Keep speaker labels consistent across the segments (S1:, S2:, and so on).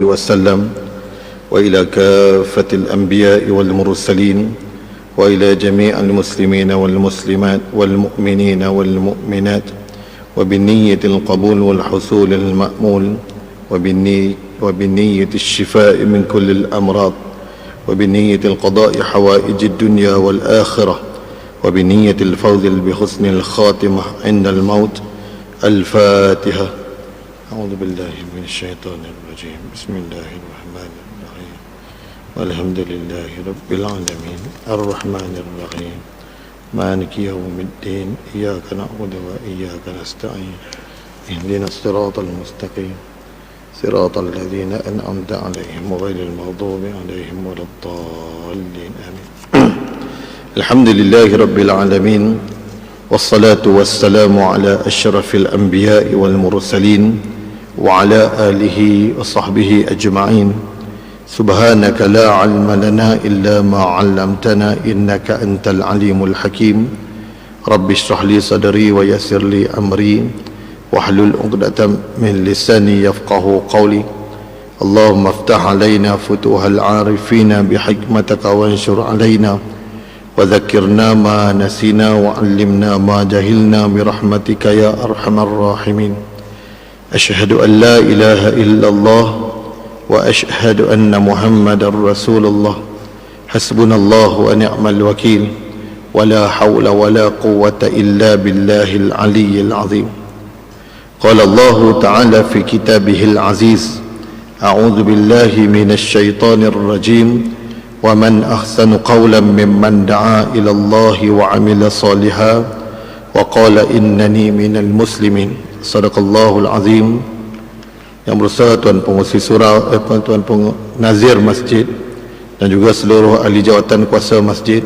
S1: وسلم وإلى كافة الأنبياء والمرسلين وإلى جميع المسلمين والمسلمات والمؤمنين والمؤمنات وبالنية القبول والحصول المأمول وبالنية الشفاء من كل الأمراض وبالنية القضاء حوائج الدنيا والآخرة وبنية الفوز بحسن الخاتمة عند الموت. الفاتحة. أعوذ بالله من الشيطان الرجيم. بسم الله الرحمن الرحيم. والحمد لله رب العالمين الرحمن الرحيم مالك يوم الدين إياك نعبد وإياك نستعين اهدنا الصراط المستقيم صراط الذين أنعمت عليهم غير المغضوب عليهم ولا الضالين آمين. الحمد لله رب العالمين والصلاة والسلام على أشرف الأنبياء والمرسلين وعلى آله وصحبه أجمعين. سبحانك لا علم لنا إلا ما علمتنا إنك أنت العليم الحكيم. رب اشرح لي صدري ويسر لي أمري واحلل عقدة من لساني يفقه قولي. اللهم افتح علينا فتوح العارفين بحكمتك وانشر علينا وذكرنا ما نسينا وعلمنا ما جهلنا برحمتك يا أرحم الراحمين. أشهد أن لا إله إلا الله وأشهد أن محمد رسول الله. حسبنا الله ونعم الوكيل ولا حول ولا قوة إلا بالله العلي العظيم. قال الله تعالى في كتابه العزيز: أعوذ بالله من الشيطان الرجيم ومن أحسن قولا ممن دعا إلى الله وعمل صالحا وقال إنني من المسلمين. صدق الله العظيم. Yang berusaha Tuan Pengurusi Surau, Tuan Penazir Masjid dan juga seluruh ahli jawatan kuasa masjid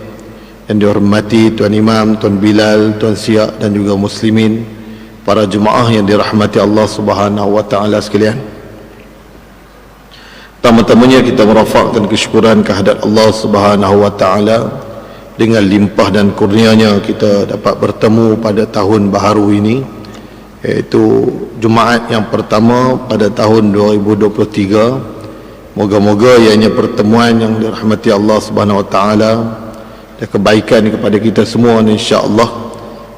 S1: yang dihormati Tuan Imam, Tuan Bilal, Tuan Siak dan juga muslimin, para jemaah yang dirahmati Allah Subhanahu wa taala sekalian. Pertama-tamanya kita merafakkan kesyukuran kehadirat Allah Subhanahu wa taala. Dengan limpah dan kurnianya kita dapat bertemu pada tahun baharu ini, iaitu Jumaat yang pertama pada tahun 2023. Moga-moga ianya pertemuan yang dirahmati Allah Subhanahu wa taala dan kebaikan kepada kita semua, insya-Allah.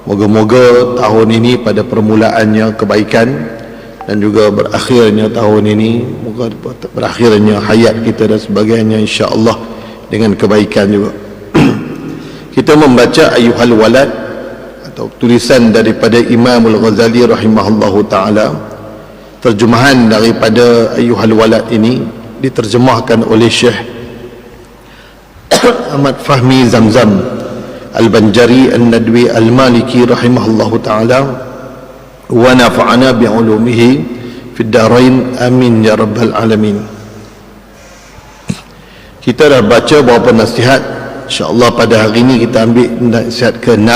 S1: Moga-moga tahun ini pada permulaannya kebaikan dan juga berakhirnya tahun ini, moga berakhirnya hayat kita dan sebagainya, insya-Allah dengan kebaikan juga. Kita membaca Ayyuhal Walad atau tulisan daripada Imam Al-Ghazali rahimahullahu taala. Terjemahan daripada Ayyuhal Walad ini diterjemahkan oleh Syekh Ahmad Fahmi Zamzam Al-Banjari An-Nadwi Al-Maliki rahimahullahu taala wa nafa'ana bi'ulumihi fid darain amin ya rabbal alamin. Kita dah baca beberapa nasihat. InsyaAllah pada hari ini kita ambil nasihat ke-6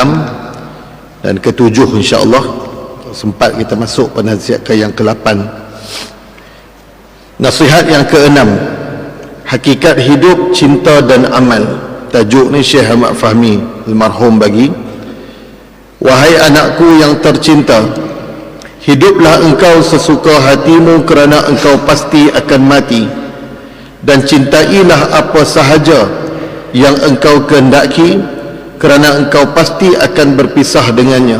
S1: dan ke-7, insyaAllah. Sempat kita masuk pada nasihat ke yang ke-8. Nasihat yang ke-6, hakikat hidup, cinta dan amal. Tajuk ni Syekh Ahmad Fahmi almarhum bagi: wahai anakku yang tercinta, hiduplah engkau sesuka hatimu kerana engkau pasti akan mati, dan cintailah apa sahaja yang engkau kehendaki kerana engkau pasti akan berpisah dengannya,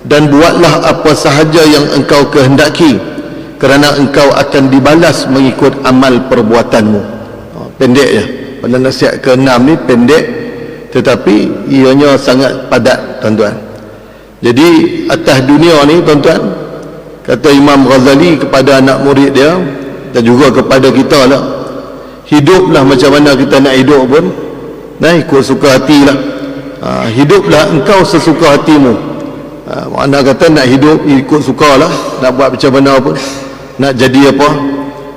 S1: dan buatlah apa sahaja yang engkau kehendaki kerana engkau akan dibalas mengikut amal perbuatanmu. Pendek ya. Pada nasihat ke-6 ni pendek tetapi ianya sangat padat, tuan-tuan. Jadi atas dunia ni, tuan-tuan, kata Imam Ghazali kepada anak murid dia dan juga kepada kita lah, hiduplah macam mana kita nak hidup pun, nah ikut suka hatilah. Hiduplah engkau sesuka hatimu. Mana kata nak hidup ikut suka lah, nak buat macam mana pun, nak jadi apa,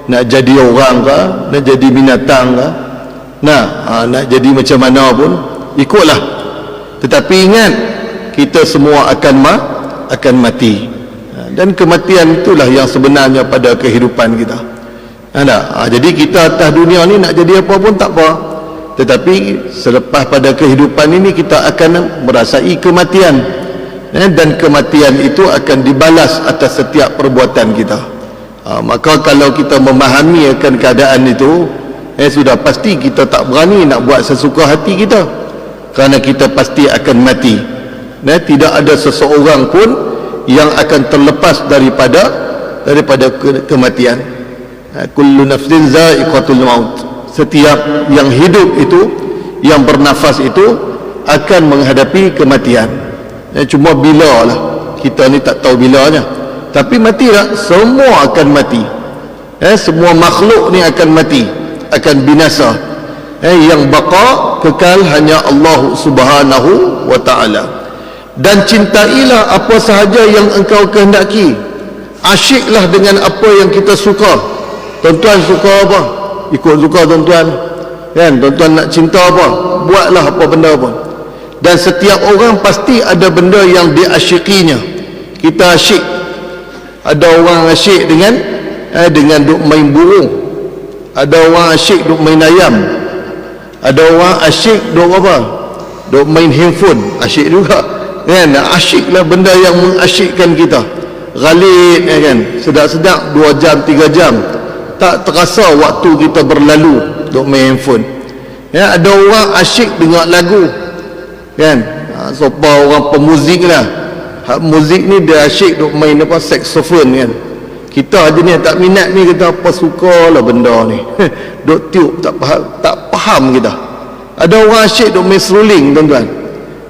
S1: nak jadi orang ke, nak jadi binatang ke, nak jadi macam mana pun ikutlah. Tetapi ingat, kita semua akan mati, dan kematian itulah yang sebenarnya pada kehidupan kita. Jadi kita atas dunia ni nak jadi apa pun tak apa, tetapi selepas pada kehidupan ini kita akan merasai kematian, dan kematian itu akan dibalas atas setiap perbuatan kita. Maka kalau kita memahami akan keadaan itu, sudah pasti kita tak berani nak buat sesuka hati kita, kerana kita pasti akan mati. Tidak ada seseorang pun yang akan terlepas daripada kematian. Kullu nafsin za'iqatul maut. Setiap yang hidup itu, yang bernafas itu akan menghadapi kematian. Cuma bila lah, kita ni tak tahu bilanya. Tapi mati tak? Semua akan mati. Semua makhluk ni akan mati, akan binasa. Yang baqa kekal hanya Allah Subhanahu wa ta'ala. Dan cintailah apa sahaja yang engkau kehendaki. Asyiklah dengan apa yang kita suka. Tuan-tuan suka apa? Ikut suka tuan-tuan. Kan? Tuan-tuan nak cinta apa? Buatlah apa benda pun. Dan setiap orang pasti ada benda yang diasyikinya. Kita asyik. Ada orang asyik dengan duk main burung. Ada orang asyik duk main ayam. Ada orang asyik duk apa? Duk main handphone. Asyik juga. Kan? Asyiklah benda yang mengasyikkan kita. Ghalid, kan? Sedap-sedap 2 jam 3 jam. Tak terasa waktu kita berlalu duk main handphone. Ada orang asyik dengar lagu. Kan? Siapa orang pemuzik lah. Muzik ni dia asyik duk main apa, saxophone kan. Kita aja ni tak minat ni, kita apa sukalah benda ni. Duk tiup tak faham kita. Ada orang asyik duk main seruling tuan-tuan.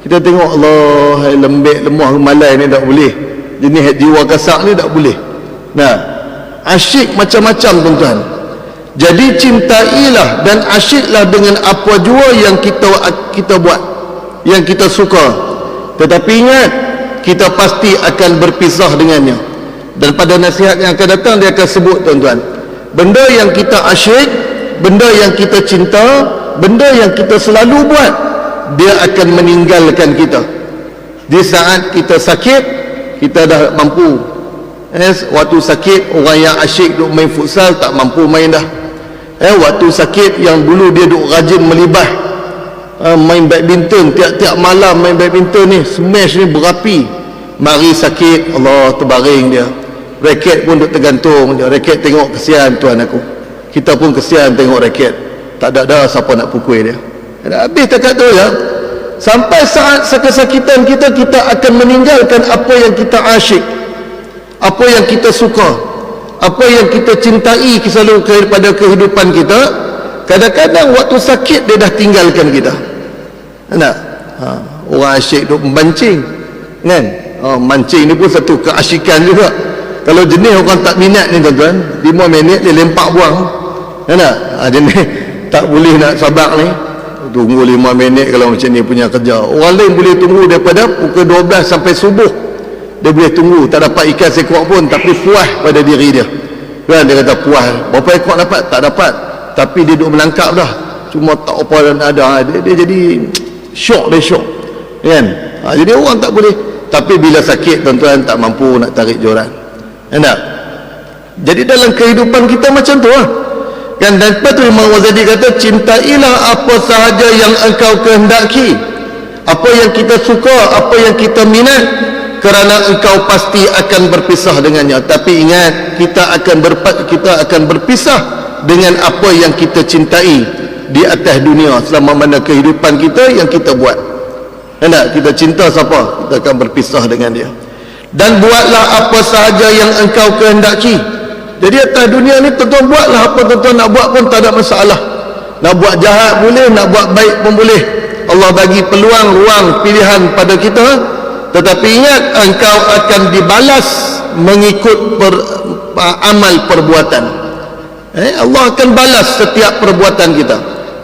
S1: Kita tengok Allah, lembek lemah malai ni tak boleh. Jenis jiwa kasak ni tak boleh. Asyik macam-macam tuan-tuan. Jadi cintailah dan asyiklah dengan apa jua yang kita buat, yang kita suka. Tetapi ingat, kita pasti akan berpisah dengannya. Dan pada nasihat yang akan datang dia akan sebut tuan-tuan, benda yang kita asyik, benda yang kita cinta, benda yang kita selalu buat, dia akan meninggalkan kita. Di saat kita sakit, kita dah mampu. Waktu sakit, orang yang asyik duk main futsal tak mampu main dah. Waktu sakit, yang dulu dia duk rajin melibah, main badminton, tiap-tiap malam main badminton ni, smash ni berapi. Mari sakit, Allah terbaring dia. Raket pun duk tergantung je. Raket tengok kesian tuan aku. Kita pun kesian tengok raket. Tak ada siapa nak pukul dia. Dah habis takat tu ya. Sampai saat kesakitan kita akan meninggalkan apa yang kita asyik, apa yang kita suka, apa yang kita cintai selalu pada kehidupan kita. Kadang-kadang waktu sakit dia dah tinggalkan kita. Orang asyik duk membancing, kan? Mancing ni pun satu keasyikan juga. Kalau jenis orang tak minat ni tuan-tuan, 5 minit dia lempak buang. Jenis tak boleh nak sabar ni, tunggu 5 minit kalau macam ni punya kerja. Orang lain boleh tunggu daripada pukul 12 sampai subuh. Dia boleh tunggu, tak dapat ikan seekor pun, tapi puas pada diri dia. Kan? Dia kata puas. Berapa ekor dapat? Tak dapat. Tapi dia duduk menangkap dah. Cuma tak apa dan ada. Dia jadi syok, kan? Jadi orang tak boleh. Tapi bila sakit tuan-tuan tak mampu nak tarik joran. Jadi dalam kehidupan kita macam tu lah. Kan? Dan lepas tu Imam Ghazali kata, cintailah apa sahaja yang engkau kehendaki, apa yang kita suka, apa yang kita minat, kerana engkau pasti akan berpisah dengannya. Tapi ingat, kita akan berpisah dengan apa yang kita cintai di atas dunia selama mana kehidupan kita yang kita buat. Kita cinta siapa, kita akan berpisah dengan dia. Dan buatlah apa sahaja yang engkau kehendaki. Jadi atas dunia ni tuan-tuan buatlah apa tuan-tuan nak buat pun tak ada masalah. Nak buat jahat boleh, nak buat baik pun boleh. Allah bagi peluang, ruang, pilihan pada kita. Tetapi ingat, engkau akan dibalas mengikut amal perbuatan. Allah akan balas setiap perbuatan kita.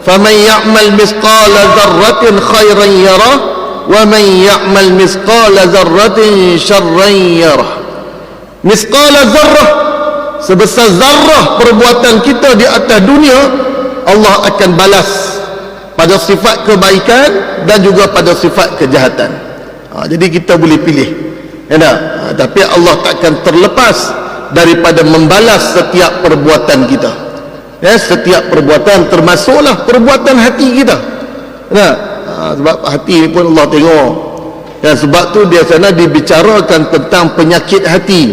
S1: فَمَنْ يَعْمَلْ مِثْقَالَ ذَرَّةٍ خَيْرًا يَرَهُ وَمَنْ يَعْمَلْ مِثْقَالَ ذَرَّةٍ شَرًّا يَرَهُ. Misqala zarrah, sebesar zarrah perbuatan kita di atas dunia, Allah akan balas pada sifat kebaikan dan juga pada sifat kejahatan. Jadi kita boleh pilih. Tapi Allah takkan terlepas daripada membalas setiap perbuatan kita. Setiap perbuatan, termasuklah perbuatan hati kita. Sebab hati ni pun Allah tengok. Sebab tu dia sana dibicarakan tentang penyakit hati.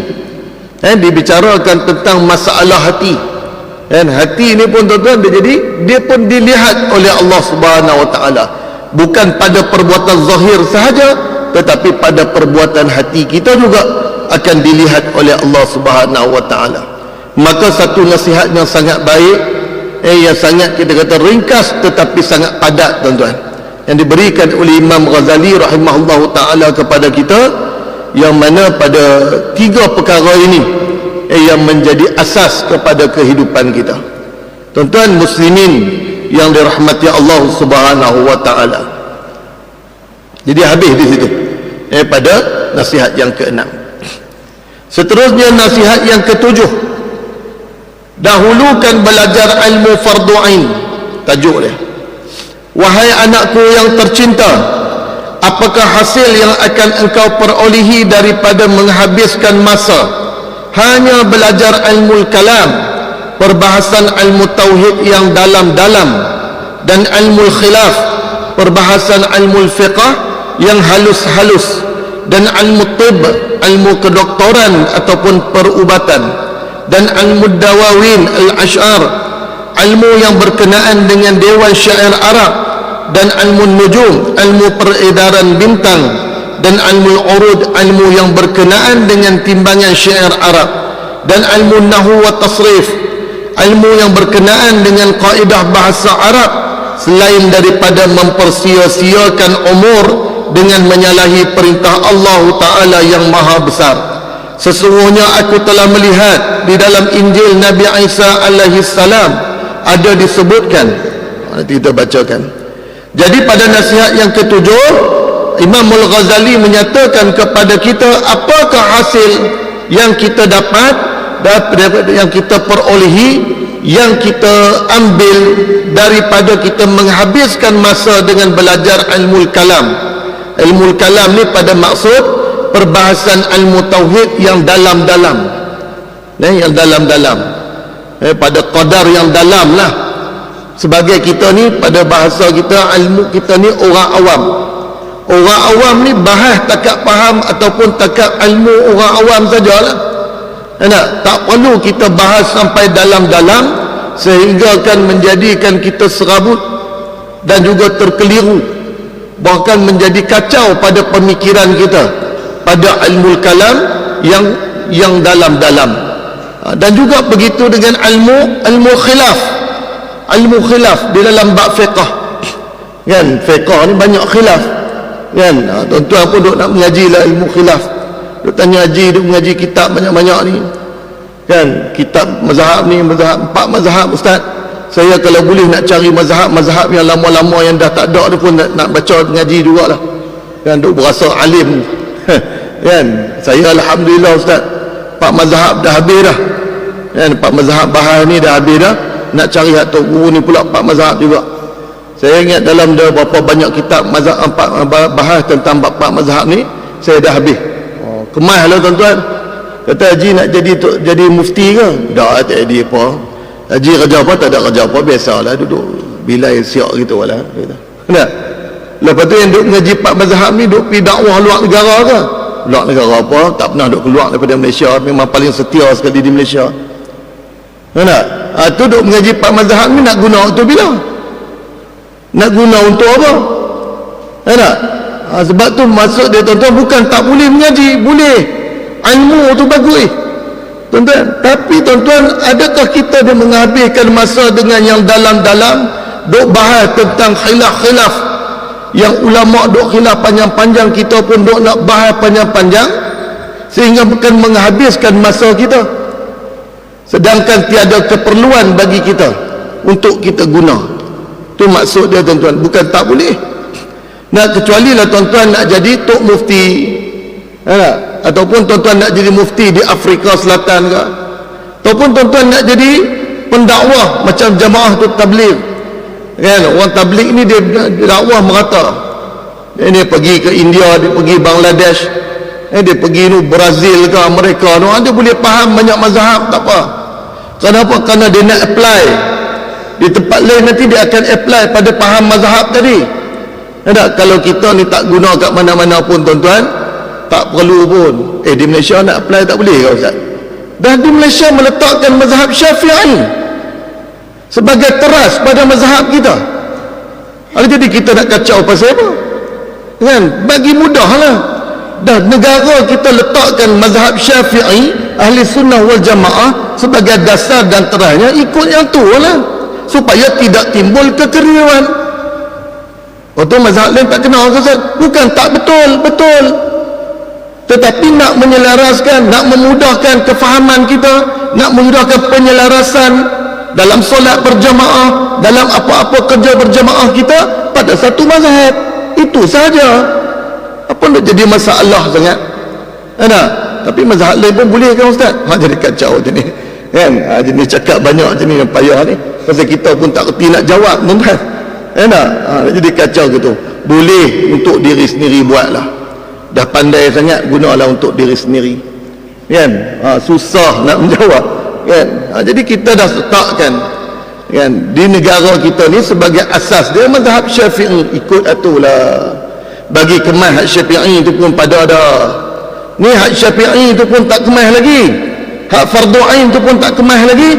S1: Dibicarakan tentang masalah hati. Hati ni pun tuan-tuan dia pun dilihat oleh Allah Subhanahu Wa Taala, bukan pada perbuatan zahir sahaja, tetapi pada perbuatan hati kita juga akan dilihat oleh Allah Subhanahu Wa Taala. Maka satu nasihat yang sangat baik, yang sangat kita kata ringkas tetapi sangat padat tuan-tuan, yang diberikan oleh Imam Ghazali rahimahullahu taala kepada kita, yang mana pada tiga perkara ini yang menjadi asas kepada kehidupan kita. Tuan-tuan muslimin yang dirahmati Allah Subhanahu Wa Taala. Jadi habis di situ pada nasihat yang ke-6. Seterusnya nasihat yang ke-7, dahulukan belajar ilmu fardu ain. Tajuk dia, wahai anakku yang tercinta, apakah hasil yang akan engkau perolehi daripada menghabiskan masa hanya belajar ilmu kalam, perbahasan ilmu tauhid yang dalam-dalam, dan ilmu khilaf, perbahasan ilmu fiqh yang halus-halus, dan ilmu tib, ilmu kedoktoran ataupun perubatan, dan ilmu dawawin al-ash'ar, ilmu yang berkenaan dengan dewan syair Arab, dan ilmu nujum, ilmu peredaran bintang, dan ilmu urud, ilmu yang berkenaan dengan timbangan syair Arab, dan ilmu nahwu wa tasrif, ilmu yang berkenaan dengan kaedah bahasa Arab, selain daripada mempersia-siakan umur dengan menyalahi perintah Allah Ta'ala yang maha besar. Sesungguhnya aku telah melihat di dalam Injil Nabi Isa alaihi salam ada disebutkan, nanti kita bacakan. Jadi pada nasihat yang ke-7, Imam Al-Ghazali menyatakan kepada kita apakah hasil yang kita dapat, yang kita perolehi, yang kita ambil daripada kita menghabiskan masa dengan belajar ilmu kalam. Ilmu kalam ni pada maksud perbahasan ilmu tauhid yang dalam-dalam, yang dalam-dalam, pada qadar yang dalam lah. Sebagai kita ni, pada bahasa kita, ilmu kita ni orang awam. Orang awam ni bahas takat faham ataupun takat ilmu orang awam sajalah. Tak perlu kita bahas sampai dalam-dalam sehingga akan menjadikan kita serabut dan juga terkeliru, bahkan menjadi kacau pada pemikiran kita pada ilmu kalam yang dalam-dalam. Dan juga begitu dengan ilmu khilaf. Ilmu khilaf di dalam bab fiqh, kan? Fiqh ni banyak khilaf, kan? Tuan-tuan pun duk nak mengaji lah ilmu khilaf, duk tanya haji, duk mengaji kitab banyak-banyak ni, kan? Kitab mazhab ni, mazhab 4 mazhab ustaz. Saya kalau boleh nak cari mazhab yang lama-lama yang dah tak ada tu pun nak baca mengaji jugalah, kan? Duk berasa alim kan? Saya alhamdulillah ustaz, 4 mazhab dah habis dah, kan? 4 mazhab bahas ni dah habis dah. Nak cari Tok Guru ni pula 4 mazhab juga. Saya ingat dalam berapa banyak kitab mazhab 4 bahas tentang 4 mazhab ni saya dah habis. Kemas lah tuan-tuan. Kata haji nak jadi mufti ke? Dah tak jadi apa. Haji kerja apa? Tak ada kerja apa, biasalah duduk bilai siap gitu lah. Nah, lepas tu yang duk ngaji 4 mazhab ni duk pergi dakwah luar negara ke? Luar negara apa? Tak pernah duk keluar daripada Malaysia. Memang paling setia sekali di Malaysia. Nah, tu duk mengaji 4 mazhab ni nak guna untuk bila? Nak guna untuk apa? Tak? Sebab tu maksud dia tuan-tuan bukan tak boleh mengaji, boleh. Ilmu tu bagus tuan-tuan. Tapi tuan-tuan, adakah kita dia menghabiskan masa dengan yang dalam-dalam duk bahas tentang khilaf-khilaf yang ulama duk khilaf panjang-panjang, kita pun duk nak bahas panjang-panjang sehingga bukan menghabiskan masa kita, sedangkan tiada keperluan bagi kita untuk kita guna. Tu maksud dia tuan-tuan, bukan tak boleh. Nak kecuali lah tuan-tuan nak jadi tok mufti, ataupun tuan-tuan nak jadi mufti di Afrika Selatan ke, ataupun tuan-tuan nak jadi pendakwah macam jamaah tu tabligh, kan? Orang tabligh ni dia dakwah merata. Dia pergi ke India, dia pergi Bangladesh, dia pergi Brazil ke Amerika, dia boleh faham banyak mazhab, tak apa. Kenapa? Kerana dia nak apply di tempat lain, nanti dia akan apply pada faham mazhab tadi. Kalau kita ni tak guna kat mana-mana pun tuan-tuan, tak perlu pun. Di Malaysia nak apply tak boleh ke ustaz? dah di Malaysia meletakkan mazhab Syafi'i sebagai teras pada mazhab kita. Jadi kita nak kacau pasal apa? Kan? Bagi mudahlah. Dah negara kita letakkan mazhab Syafi'i, ahli sunnah wal jamaah sebagai dasar dan terasnya, ikut yang tu lah, supaya tidak timbul kekeliruan. Waktu mazhab lain tak kenal, bukan tak betul, betul. Tetapi nak menyelaraskan, nak memudahkan kefahaman kita, nak memudahkan penyelarasan dalam solat berjamaah, dalam apa-apa kerja berjamaah kita pada satu mazhab. Itu saja. Apa nak jadi masalah sangat? Ada. Tapi mazhab lain pun boleh kan ustaz? Jadi kacau macam ni. Kan? Jadi cakap banyak macam ni yang payah ni. Pasal kita pun tak kerti nak jawab, tuan-tuan. Ada. Jadi kacau gitu. Boleh untuk diri sendiri buatlah. Dah pandai sangat, gunalah untuk diri sendiri. Kan? Susah nak menjawab. Kan? Jadi kita dah letakkan kan di negara kita ni sebagai asas dia mazhab Syafi'i, ikut atulah. Bagi kemah hak Syafi'i itu pun pada dah. Ni hak Syafi'i itu pun tak kemah lagi. Hak fardu ain itu pun tak kemah lagi.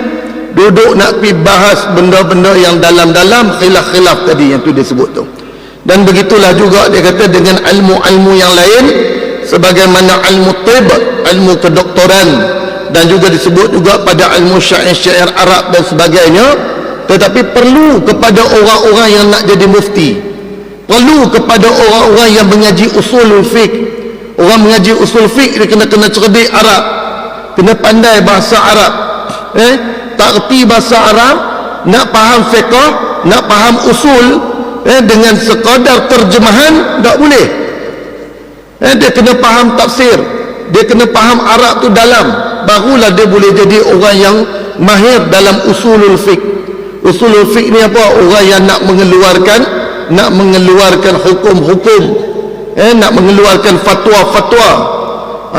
S1: Duduk nak pergi bahas benda-benda yang dalam-dalam, khilaf-khilaf tadi yang tu dia sebut tu. Dan begitulah juga dia kata dengan ilmu-ilmu yang lain, sebagaimana ilmu tib, ilmu kedoktoran, dan juga disebut juga pada ilmu syair-syair Arab dan sebagainya. Tetapi perlu kepada orang-orang yang nak jadi mufti, perlu kepada orang-orang yang mengaji usul fiqh. Orang mengaji usul fiqh dia kena cerdik Arab, kena pandai bahasa Arab, tak erti bahasa Arab, nak faham fiqh, nak faham usul, dengan sekadar terjemahan tak boleh. Dia kena faham tafsir, dia kena faham Arab tu dalam, barulah dia boleh jadi orang yang mahir dalam usulul fiqh. Usulul fiqh ni apa? Orang yang nak mengeluarkan hukum-hukum, nak mengeluarkan fatwa-fatwa.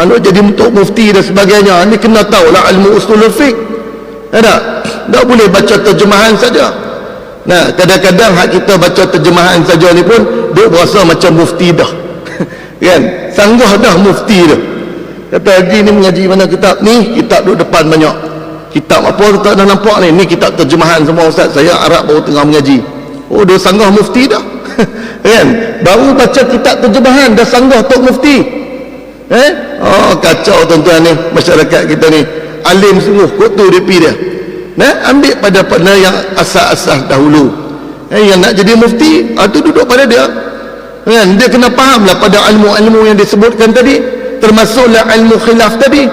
S1: Nak jadi untuk mufti dan sebagainya, ni kena tahulah ilmu usulul fiqh. Tak boleh baca terjemahan saja. Nah, kadang-kadang hak kita baca terjemahan saja ni pun dia berasa macam mufti dah. Kan? Sanggah dah mufti dah. Kata haji ni mengaji mana kitab ni, kitab duduk depan banyak. Kitab apa tak dah nampak ni? Ni kitab terjemahan semua ustaz. Saya Arab baru tengah mengaji. Oh, dia sanggah mufti dah. Kan? Baru baca kitab terjemahan dah sanggah tok mufti. Oh, kacau tuan-tuan ni, masyarakat kita ni. Alim sungguh, kot tu dia pergi dia. Ambil pada yang asas-asas dahulu. Yang nak jadi mufti, tu duduk pada dia. Kan? Dia kena fahamlah pada ilmu-ilmu yang disebutkan tadi, termasuklah ilmu khilaf tadi.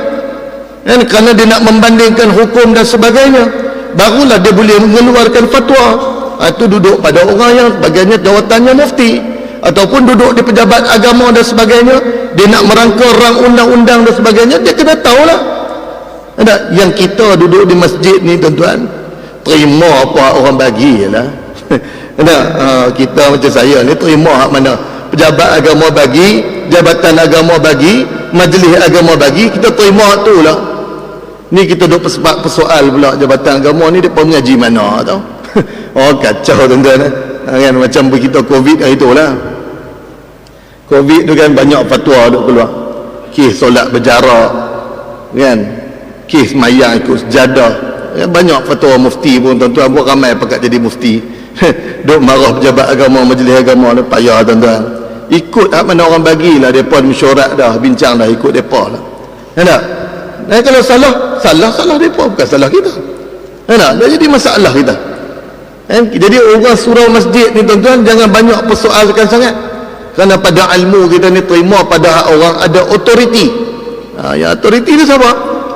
S1: Kerana dia nak membandingkan hukum dan sebagainya, barulah dia boleh mengeluarkan fatwa. Itu duduk pada orang yang sebagainya jawatannya mufti, ataupun duduk di pejabat agama dan sebagainya, dia nak merangka rang undang-undang dan sebagainya, dia kena tahulah. Yang kita duduk di masjid ni tuan-tuan, terima apa orang bagi lah. Kita macam saya ni terima hak mana pejabat agama bagi, jabatan agama bagi, majlis agama bagi, kita terima tu lah. Ni kita duk persoal pula jabatan agama ni dia mengaji mana tau. Oh, kacau tuan-tuan. Kan macam begitu Covid itulah. Covid tu kan banyak fatwa duk keluar. Kes solat berjarak, kan, kes mayang ikut sejadah. Banyak fatwa mufti pun tuan-tuan, pun ramai pakat jadi mufti. Duk marah pejabat agama, majlis agama ni payah tuan-tuan. Ikut hak mana orang bagilah, depa mesyuarat dah, bincang dah, ikut depa lah. Tak? Kalau salah depa, bukan salah kita. Tak? Dah jadi masalah kita. Jadi orang surau masjid ni tuan-tuan jangan banyak persoalkan sangat. Kerana pada ilmu kita ni terima pada orang ada otoriti. Ya, otoriti tu siapa?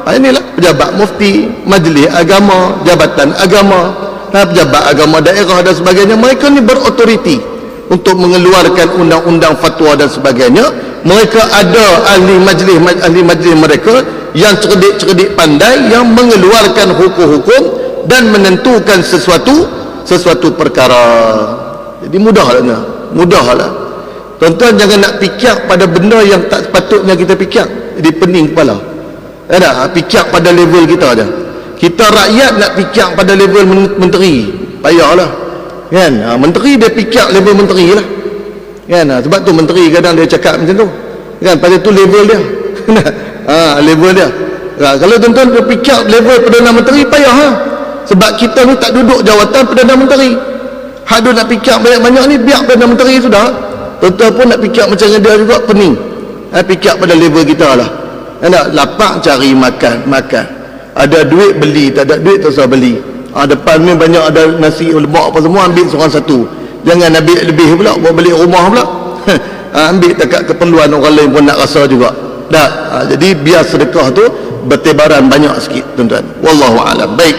S1: Inilah pejabat mufti, majlis agama, jabatan agama, pejabat agama daerah dan sebagainya. Mereka ni berotoriti untuk mengeluarkan undang-undang fatwa dan sebagainya. Mereka ada ahli majlis mereka yang cerdik-cerdik pandai, yang mengeluarkan hukum-hukum dan menentukan sesuatu perkara. Jadi mudahlah. Tuan-tuan jangan nak fikir pada benda yang tak sepatutnya kita fikir. Jadi pening kepala. Fikir pada level kita aja. Kita rakyat nak fikir pada level menteri, payahlah. Kan? Menteri dia fikir level menteri lah. Kan? Sebab tu menteri kadang dia cakap macam tu. Kan? Pada tu level dia. Level dia. Kalau tuan-tuan berfikir level Perdana Menteri, payah ha? Sebab kita ni tak duduk jawatan Perdana Menteri. Hak dia nak fikir banyak-banyak ni, biar Perdana Menteri sudah. Tuan-tuan pun nak fikir macam dia juga, pening. Fikir pada level kita lah. Nak lapar cari makan. Ada duit beli, tak ada duit tak usah beli. Depan ni banyak ada nasi lemak apa semua, ambil seorang satu. Jangan ambil lebih pula, buat balik rumah pula. Ambil dekat keperluan orang lain pun nak rasa juga. Jadi biar sedekah tu bertebaran banyak sikit, tuan-tuan. Wallahu a'lam. Baik,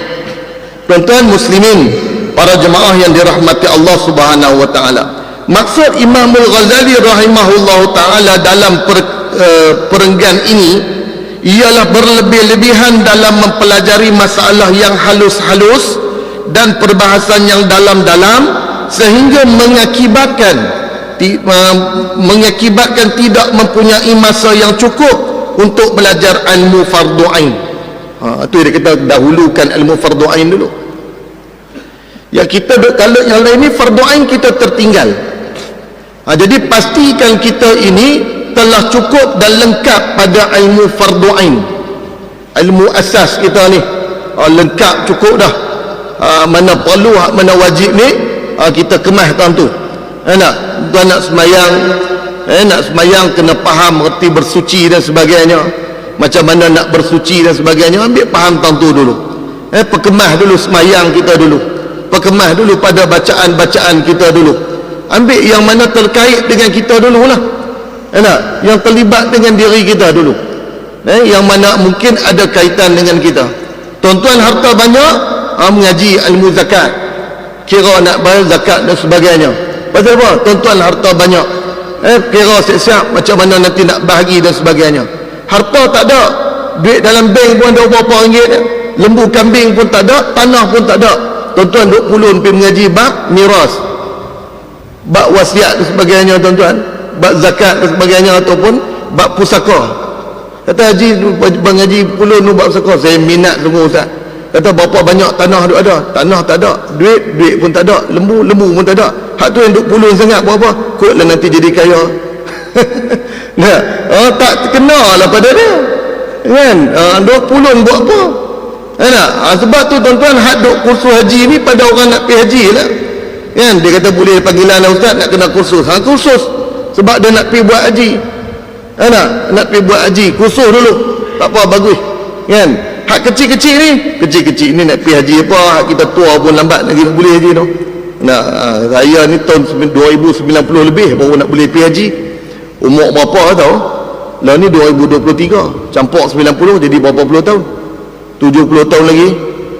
S1: tuan-tuan muslimin, para jemaah yang dirahmati Allah Subhanahu wa taala. Maksud Imam Al-Ghazali rahimahullah taala dalam perenggan ini ialah berlebih-lebihan dalam mempelajari masalah yang halus-halus dan perbahasan yang dalam-dalam, sehingga mengakibatkan tidak mempunyai masa yang cukup untuk belajar ilmu fardu ain. Itu dia kata dahulukan ilmu fardu ain dulu. Ya, kita kalau yang lain ni fardu ain kita tertinggal. Jadi pastikan kita ini telah cukup dan lengkap pada ilmu fardu ain. Ilmu asas kita ni lengkap, cukup dah. Mana perlu, mana wajib ni kita kemas tuan tu. Tuan nak semayang kena faham erti bersuci dan sebagainya. Macam mana nak bersuci dan sebagainya, ambil faham tuan tu dulu. Perkemas dulu semayang kita dulu. Perkemas dulu pada bacaan-bacaan kita dulu. Ambil yang mana terkait dengan kita dululah. Yang terlibat dengan diri kita dulu. Yang mana mungkin ada kaitan dengan kita. Tuan-tuan harta banyak, mengaji ilmu zakat, kira nak bayar zakat dan sebagainya. Pasal apa? Tuan-tuan harta banyak, kira siap-siap macam mana nanti nak bahagi dan sebagainya. Harta tak ada, duit dalam bank pun ada berapa ringgit, lembu kambing pun tak ada, tanah pun tak ada. Tuan-tuan duk pulun pergi mengaji bab miras, bab wasiat dan sebagainya, tuan-tuan, bab zakat dan sebagainya, ataupun bab pusaka. Kata haji, bang haji pulun bab pusaka, saya minat semua ustaz. Kata berapa banyak tanah duk ada, tanah tak ada, duit pun tak ada, lembu pun tak ada. Hak tu yang duk pulun sangat berapa, kotlah nanti jadi kaya. Nah, tak kena lah pada dia kan. Duk pulun buat apa? Sebab tu tuan-tuan, hak duk kursus haji ni pada orang nak pergi haji lah kan. Dia kata boleh panggilan ustaz nak kena kursus. Kursus sebab dia nak pergi buat haji. Nak pergi buat haji, kursus dulu, tak apa, bagus kan. Hak kecil-kecil ni nak pergi haji apa, hak kita tua pun lambat lagi nak boleh haji tu. Saya ni tahun 2090 lebih baru nak boleh pergi haji. Umur berapa tahu? Lah ni 2023, campur 90 jadi berapa puluh tahun? 70 tahun lagi,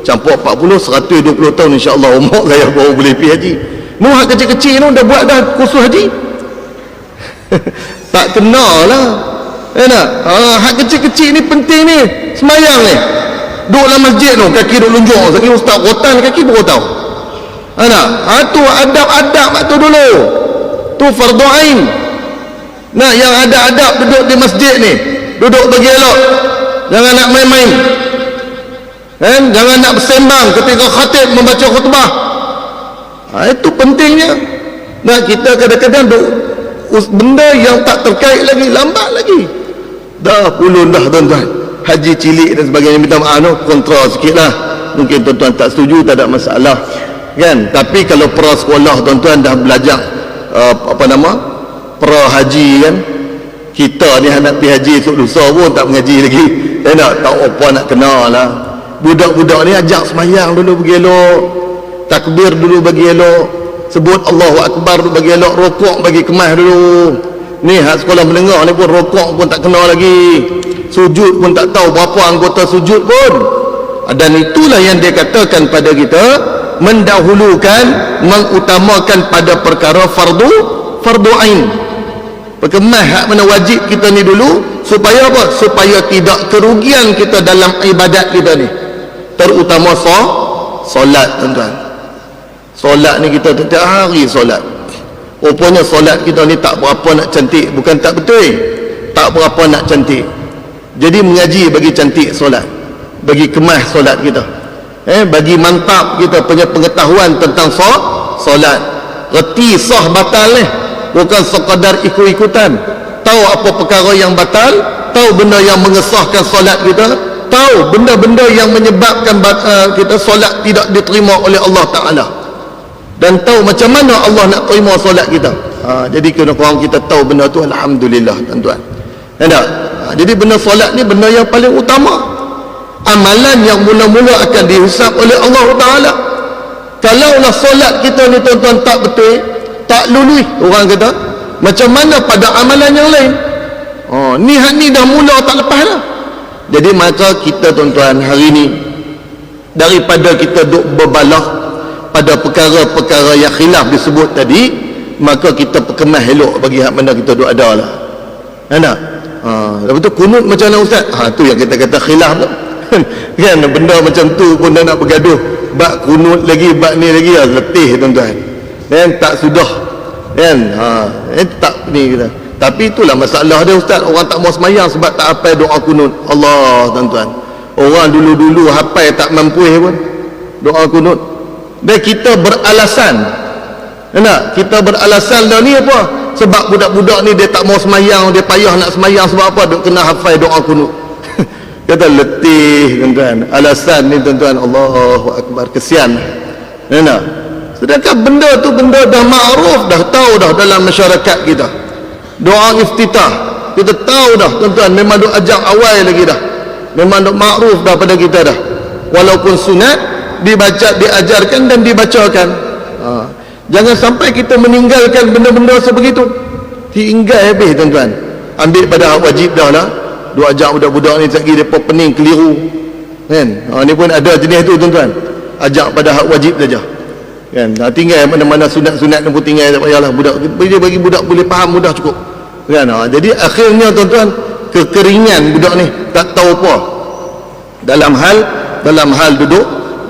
S1: campur 40, 120 tahun insya-Allah umur saya baru boleh pergi haji. Mu hak kecil-kecil tu dah buat dah kursus haji. Tak kena lah. Hak kecil-kecil ni penting ni. Semayang ni, duduk dalam masjid tu, kaki duduk lunjuk, sakit ustaz rotan kaki berotau. Tu adab-adab tu dulu, tu fardu ain. Yang ada adab duduk di masjid ni, duduk bagi elok, jangan nak main-main, jangan nak bersembang ketika khatib membaca khutbah. Itu pentingnya. Kita kadang-kadang benda yang tak terkait lagi, lambat lagi dah pulun dah tuan-tuan. Haji cilik dan sebagainya, minta maaf kontra sikit lah, mungkin tuan-tuan tak setuju, tak ada masalah kan. Tapi kalau pra sekolah tuan-tuan dah belajar pra haji kan, kita ni nak pergi haji esok lusa pun tak mengaji lagi, tak apa nak kena lah. Budak-budak ni ajak semayang dulu bagi elok, takbir dulu bagi elok, sebut Allahu Akbar dulu bagi elok, rokok bagi kemas dulu. Ni hak sekolah menengah ni pun rokok pun tak kena lagi, sujud pun tak tahu berapa anggota sujud pun. Dan itulah yang dia katakan pada kita, mendahulukan, mengutamakan pada perkara fardu ain. Perkemas hak mana wajib kita ni dulu, supaya apa? Supaya tidak kerugian kita dalam ibadat kita ni, terutama solat tuan-tuan. Solat ni kita setiap hari solat. Rupanya solat kita ni tak berapa nak cantik, bukan tak betul, tak berapa nak cantik. Jadi mengaji bagi cantik solat, bagi kemas solat kita, bagi mantap kita punya pengetahuan tentang solat. Reti sah batal ni, bukan sekadar ikut-ikutan. Tahu apa perkara yang batal, tahu benda yang mengesahkan solat kita, tahu benda-benda yang menyebabkan kita solat tidak diterima oleh Allah Ta'ala, dan tahu macam mana Allah nak terima solat kita. Jadi kena korang kita tahu benda tu, alhamdulillah tuan-tuan. Jadi benda solat ni benda yang paling utama, amalan yang mula-mula akan dihisap oleh Allah Ta'ala. Kalaulah solat kita ni tuan-tuan tak betul, tak lului, orang kata, macam mana pada amalan yang lain? Ni dah mula tak lepas dah. Jadi maka kita tuan-tuan hari ni, daripada kita duk berbalah pada perkara-perkara yang khilaf disebut tadi, maka kita perkemas elok bagi hak mana kita duk ada lah. Lepas tu kunut macam mana ustaz? Tu yang kita kata khilaf tu. Kan benda macam tu pun dah nak bergaduh, bab kunut lagi, bab ni lagi, letih tuan-tuan. Dan tak sudah kan, tak ni kita. Tapi itulah masalah dia ustaz, orang tak mau semayang sebab tak hafal doa kunut. Allah tuan-tuan, orang dulu-dulu hafal tak mampu pun doa kunut. Dan kita beralasan, kita beralasan dah ni apa? Sebab budak-budak ni dia tak mau semayang, dia payah nak semayang sebab apa? Duk kena hafal doa kunut. Kata letih tuan-tuan. Alasan ni tuan-tuan, Allahu Akbar, kesian. Sedangkan benda tu benda dah ma'ruf, dah tahu dah dalam masyarakat kita. Doa iftitah kita tahu dah tuan-tuan, memang duk ajak awal lagi dah, memang duk ma'ruf dah pada kita dah, walaupun sunat dibaca, diajarkan dan dibacakan. Jangan sampai kita meninggalkan benda-benda sebegitu, tinggal habis tuan-tuan. Ambil pada hak wajib dah lah, duk ajak budak-budak ni lagi depa pening keliru kan. Ni pun ada jenis tu tuan-tuan, ajak pada hak wajib saja kan. Tinggal mana-mana sunat-sunat ni pun tinggal, tak payahlah, budak dia bagi budak boleh faham mudah cukup kan. Jadi akhirnya tuan-tuan kekeringan budak ni, tak tahu apa dalam hal duduk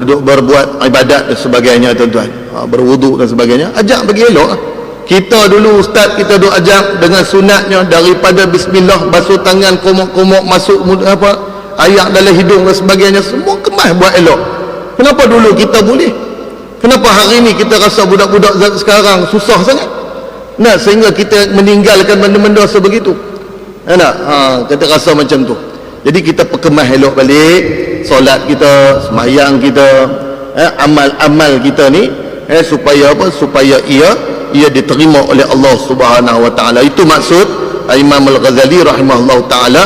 S1: berbuat ibadat dan sebagainya tuan-tuan, berwuduk dan sebagainya. Ajak bagi elok. Kita dulu ustaz kita duk ajak dengan sunatnya, daripada bismillah, basuh tangan, komok-komok, masuk ayak dalam hidung dan sebagainya, semua kemas buat elok. Kenapa dulu kita boleh? Kenapa hari ni kita rasa budak-budak sekarang susah sangat? Sehingga kita meninggalkan benda-benda sebegitu. Kita rasa macam tu. Jadi kita perkemas elok balik solat kita, semayang kita, amal-amal kita ni, supaya apa? Supaya ia diterima oleh Allah Subhanahu wa taala. Itu maksud Imam Al-Ghazali rahimahullah taala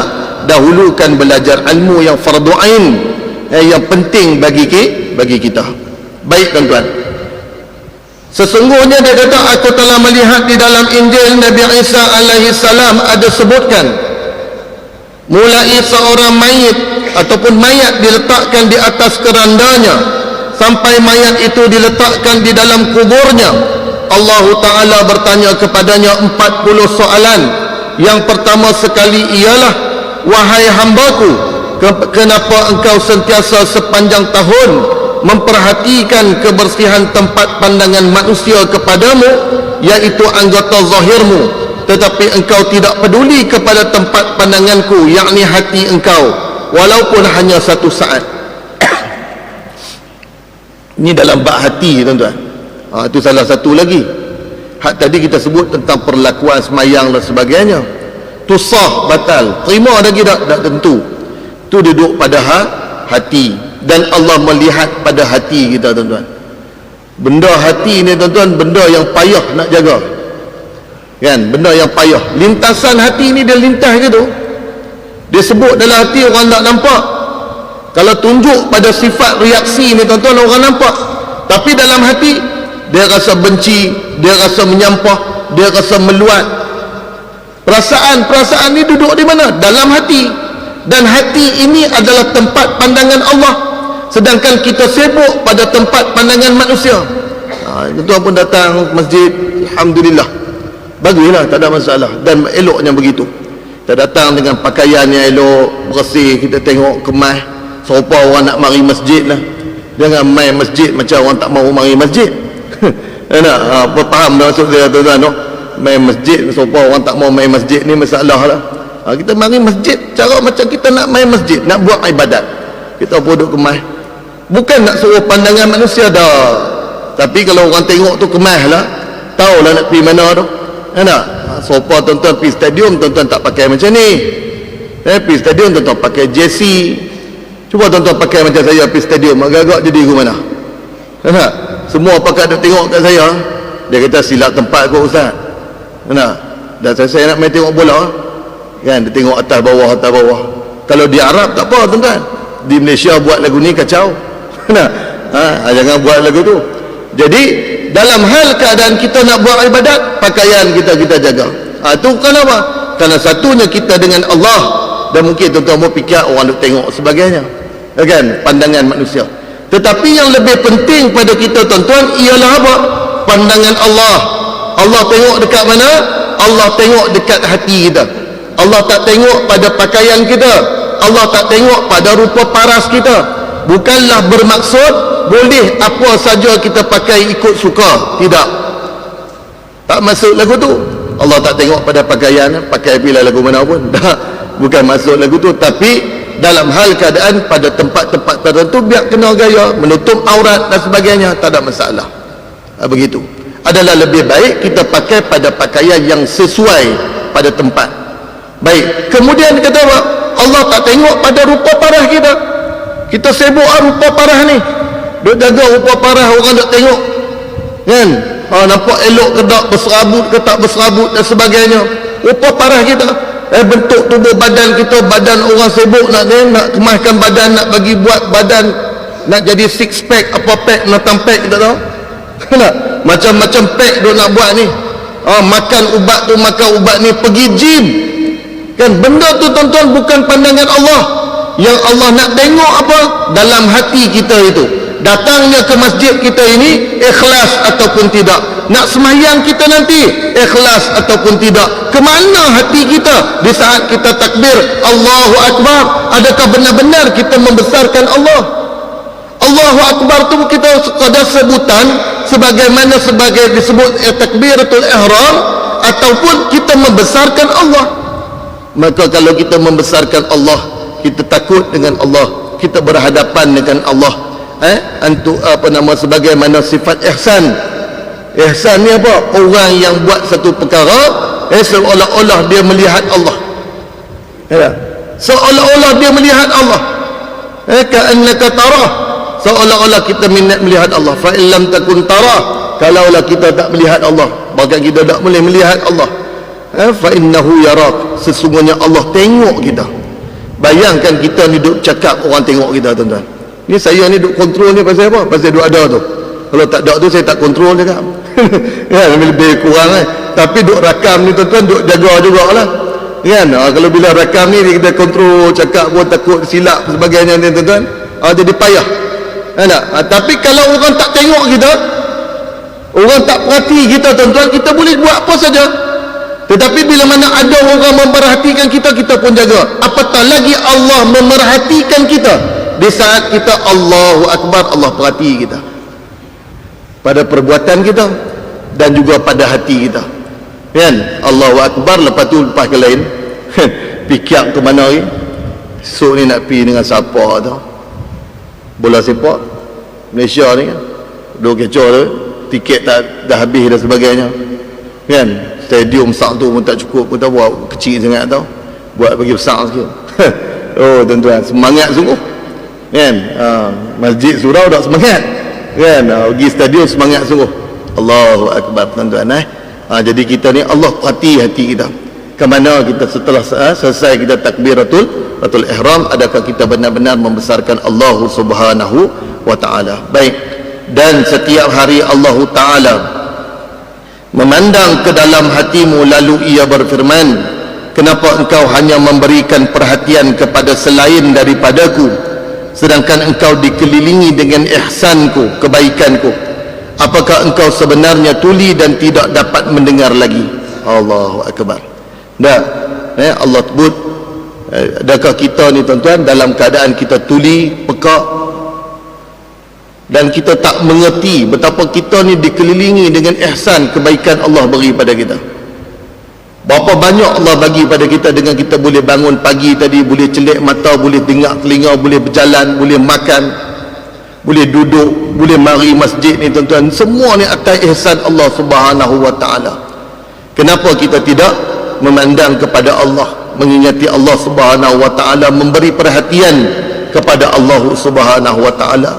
S1: dahulukan belajar ilmu yang fardu ain, yang penting bagi kita. Baik tuan-tuan, sesungguhnya dia kata, aku telah melihat di dalam Injil Nabi Isa alaihi salam ada sebutkan, mulai seorang mayit ataupun mayat diletakkan di atas kerandanya sampai mayat itu diletakkan di dalam kuburnya, Allah Ta'ala bertanya kepadanya 40 soalan. Yang pertama sekali ialah, wahai hambaku, kenapa engkau sentiasa sepanjang tahun memperhatikan kebersihan tempat pandangan manusia kepadamu, iaitu anggota zahirmu, tetapi engkau tidak peduli kepada tempat pandanganku, yakni hati engkau, walaupun hanya satu saat. Ini dalam bab hati tuan-tuan. Itu salah satu lagi. Hak tadi kita sebut tentang perlakuan semayang dan sebagainya, tu sah batal, terima lagi tak tentu. Tu duduk pada hati, dan Allah melihat pada hati kita tuan-tuan. Benda hati ni tuan-tuan, benda yang payah nak jaga kan, benda yang payah. Lintasan hati ni dia lintas gitu, dia sebut dalam hati, orang tak nampak. Kalau tunjuk pada sifat reaksi ni tuan-tuan, orang nampak. Tapi dalam hati dia rasa benci, dia rasa menyampah, dia rasa meluat. Perasaan ni duduk di mana? Dalam hati. Dan hati ini adalah tempat pandangan Allah, sedangkan kita sibuk pada tempat pandangan manusia. Tuan pun datang masjid, alhamdulillah, baguslah, tak ada masalah, dan eloknya begitu. Kita datang dengan pakaian yang elok, bersih, kita tengok kemas, serupa orang nak mari masjid lah. Jangan main masjid macam orang tak mahu mari masjid. Apa faham dah maksud saya tuan-tuan? Main masjid serupa orang tak mahu main masjid ni masalah lah. Kita mari masjid cara macam kita nak main masjid, nak buat ibadat, kita duduk kemas, bukan nak suruh pandangan manusia dah. Tapi kalau orang tengok tu kemas lah, tahulah nak pergi mana tu. Serupa tuan-tuan pergi stadium, tuan-tuan tak pakai macam ni. Pergi stadium tuan-tuan pakai jersey, Cuba tuan-tuan pakai macam saya pergi stadium, agak-agak jadi ke mana? Kenapa? Semua pakai duk tengok kat saya. Dia kata silap tempat kot ustaz. Kenapa? Dan saya nak main tengok bola kan, dia tengok atas bawah. Kalau di Arab tak apa tuan-tuan, di Malaysia buat lagu ni kacau. Kenapa? Jangan buat lagu tu. Jadi dalam hal keadaan kita nak buat ibadat, pakaian kita jaga. Itu kenapa? Karena satunya kita dengan Allah, dan mungkin tuan-tuan mau fikir orang nak tengok sebagainya, kan, pandangan manusia. Tetapi yang lebih penting pada kita tuan-tuan ialah apa? Pandangan Allah. Allah tengok dekat mana? Allah tengok dekat hati kita. Allah tak tengok pada pakaian kita, Allah tak tengok pada rupa paras kita. Bukanlah bermaksud boleh apa saja kita pakai ikut suka, tidak. Tak masuk lagu tu. Allah tak tengok pada pakaian, pakai bila lagu mana pun. Bukan masuk lagu tu. Tapi dalam hal keadaan pada tempat-tempat tertentu, biar kena gaya, menutup aurat dan sebagainya, tak ada masalah. Begitu. Adalah lebih baik kita pakai pada pakaian yang sesuai pada tempat. Baik. Kemudian kata apa? Allah tak tengok pada rupa parah kita. Kita sibuk rupa parah ni, duk jaga rupa parah, orang duk tengok, kan? Nampak elok ke tak, berserabut ke tak berserabut dan sebagainya. Rupa parah kita, bentuk tubuh badan kita, badan orang sibuk nak kemaskan badan, nak bagi buat badan, nak jadi six pack, apa pack, natang pack, kita tahu. Macam-macam pack duk nak buat ni. Makan ubat tu, makan ubat ni, pergi gym, kan? Benda tu tuan-tuan bukan pandangan Allah. Yang Allah nak tengok apa? Dalam hati kita itu. Datangnya ke masjid kita ini ikhlas ataupun tidak. Nak semayang kita nanti ikhlas ataupun tidak. Kemana hati kita di saat kita takbir Allahu Akbar? Adakah benar-benar kita membesarkan Allah? Allahu Akbar tu kita sekadar sebutan, sebagaimana sebagai disebut takbiratul ihram, ataupun kita membesarkan Allah? Maka kalau kita membesarkan Allah, kita takut dengan Allah, kita berhadapan dengan Allah, sebagaimana sifat ihsan. Ihsan ni apa? Orang yang buat satu perkara seolah-olah dia melihat Allah, seolah-olah dia melihat Allah, ka'annaka tarah, seolah-olah kita melihat Allah. Fa in lam takun tarah, kalaulah kita tak melihat Allah, bahkan kita tak boleh melihat Allah, fa innahu yarak, sesungguhnya Allah tengok kita. Bayangkan kita ni duk cakap, orang tengok kita tuan-tuan. Ni saya ni duk kontrol ni pasal apa? Pasal duk ada tu. Kalau tak ada tu saya tak kontrol cakap. Kan, lebih kurang Tapi duk rakam ni tuan-tuan, duk jaga jugalah. Kan? Kalau bila rakam ni kita kontrol cakap pun takut silap sebagainya ni tuan-tuan. Jadi payah. Tapi kalau orang tak tengok kita, orang tak perhati kita tuan-tuan, kita boleh buat apa saja. Tetapi bila mana ada orang memerhatikan kita, kita pun jaga. Apatah lagi Allah memerhatikan kita di saat kita Allahu Akbar, Allah perhati kita pada perbuatan kita dan juga pada hati kita, kan? Allahu Akbar, lepas tu lepas ke lain fikir ke mana ni, esok ni nak pergi dengan siapa tu, bola sepak Malaysia ni kan, dua kecoh tu, tiket tak dah habis dan sebagainya, kan? Stadium besar tu pun tak cukup, pun tak buat kecil sangat tau, buat bagi besar sikit. Oh tuan-tuan, semangat sungguh, kan? Masjid surau dah semangat, kan? Pergi stadium semangat sungguh. Allahu Akbar tuan-tuan. Jadi kita ni Allah perhati hati kita. Ke mana kita setelah selesai kita takbiratul ihram, adakah kita benar-benar membesarkan Allah Subhanahu wa taala. Baik. Dan setiap hari Allah taala memandang ke dalam hatimu, lalu ia berfirman, kenapa engkau hanya memberikan perhatian kepada selain daripadaku, sedangkan engkau dikelilingi dengan ihsanku, kebaikanku? Apakah engkau sebenarnya tuli dan tidak dapat mendengar lagi? Allahu Akbar. Allah sebut, adakah kita ni tuan-tuan dalam keadaan kita tuli, peka, dan kita tak mengerti betapa kita ni dikelilingi dengan ihsan, kebaikan Allah beri pada kita? Berapa banyak Allah bagi pada kita dengan kita boleh bangun pagi tadi, boleh celik mata, boleh dengar telinga, boleh berjalan, boleh makan, boleh duduk, boleh mari masjid ni tuan-tuan. Semua ni atas ihsan Allah Subhanahu wa taala. Kenapa kita tidak memandang kepada Allah, mengingati Allah Subhanahu wa taala, memberi perhatian kepada Allah Subhanahu wa taala,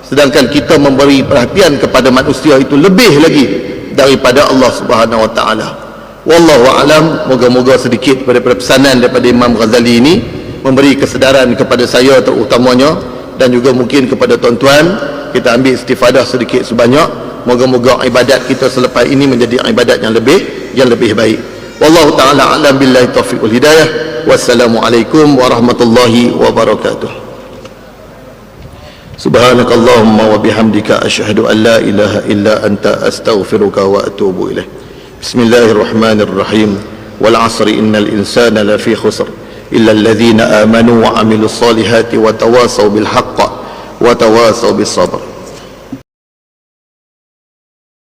S1: sedangkan kita memberi perhatian kepada manusia itu lebih lagi daripada Allah Subhanahu wa taala. Wallahu alam. Moga-moga sedikit daripada pesanan daripada Imam Ghazali ini memberi kesedaran kepada saya terutamanya, dan juga mungkin kepada tuan-tuan, kita ambil istifadah sedikit sebanyak. Moga-moga ibadat kita selepas ini menjadi ibadat yang lebih baik. Wallahu taala alam, billahi taufiq wal hidayah. Wassalamualaikum warahmatullahi wabarakatuh. Subhanakallahumma wa bihamdika asyhadu an la ilaha illa anta astaghfiruka wa atubu ilaih. Bismillahirrahmanirrahim. Wal 'asri innal insana lafi khusr illa alladhina amanu wa 'amilus solihati wa tawasaw bil haqq wa tawasaw bis sabr.